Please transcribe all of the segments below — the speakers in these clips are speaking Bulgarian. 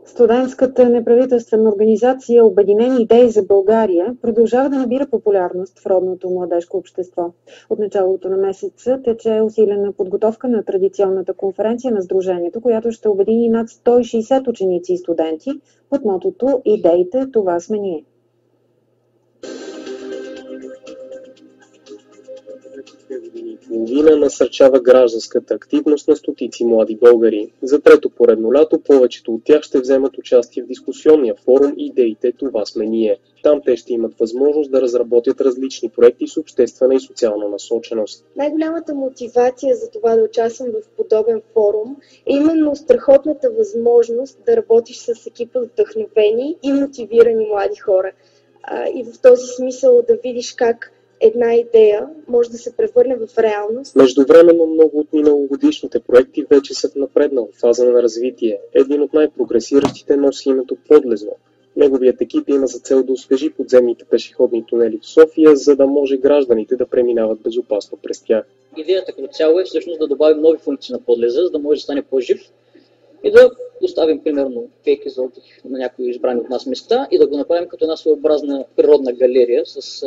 Студентската неправителствена организация „Обединени идеи за България“ продължава да набира популярност в родното младежко общество. От началото на месеца тече усилена подготовка на традиционната конференция на Сдружението, която ще обедини над 160 ученици и студенти под мотото „Идеите, това сме ние“. Половина насърчава гражданската активност на стотици млади българи. За трето поредно лято повечето от тях ще вземат участие в дискусионния форум „Идеите, това сме ние“. Там те ще имат възможност да разработят различни проекти с обществена и социална насоченост. Най-голямата мотивация за това да участвам в подобен форум е именно страхотната възможност да работиш с екипа вдъхновени и мотивирани млади хора. И в този смисъл да видиш как една идея може да се превърне в реалност. Междувременно много от миналогодишните проекти вече са в напреднала фаза на развитие. Един от най-прогресиращите носи името Подлезно. Неговият екип има за цел да освежи подземните пешеходни тунели в София, за да може гражданите да преминават безопасно през тях. Идеята като цяло е всъщност да добавим нови функции на подлеза, за да може да стане по-жив и да оставим примерно пейки за отдих на някои избрани от нас места и да го направим като една своеобразна природна галерия с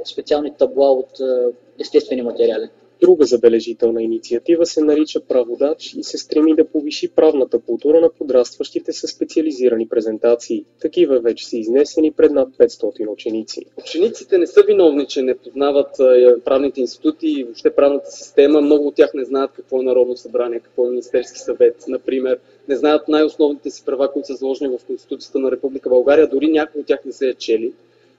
специални табла от естествени материали. Друга забележителна инициатива се нарича Праводач и се стреми да повиши правната култура на подрастващите със специализирани презентации. Такива вече са изнесени пред над 500 ученици. Учениците не са виновни, че не познават правните институти и въобще правната система. Много от тях не знаят какво е Народно събрание, какво е Министерски съвет, например. Не знаят най-основните си права, които са заложени в Конституцията на Република България. Дори някои от тях не се е чели.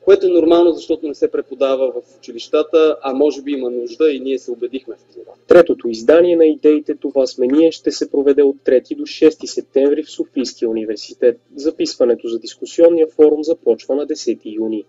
Което е нормално, защото не се преподава в училищата, а може би има нужда и ние се убедихме в това. Третото издание на Идеите, това сме ние, ще се проведе от 3 до 6 септември в Софийския университет. Записването за дискусионния форум започва на 10 юни.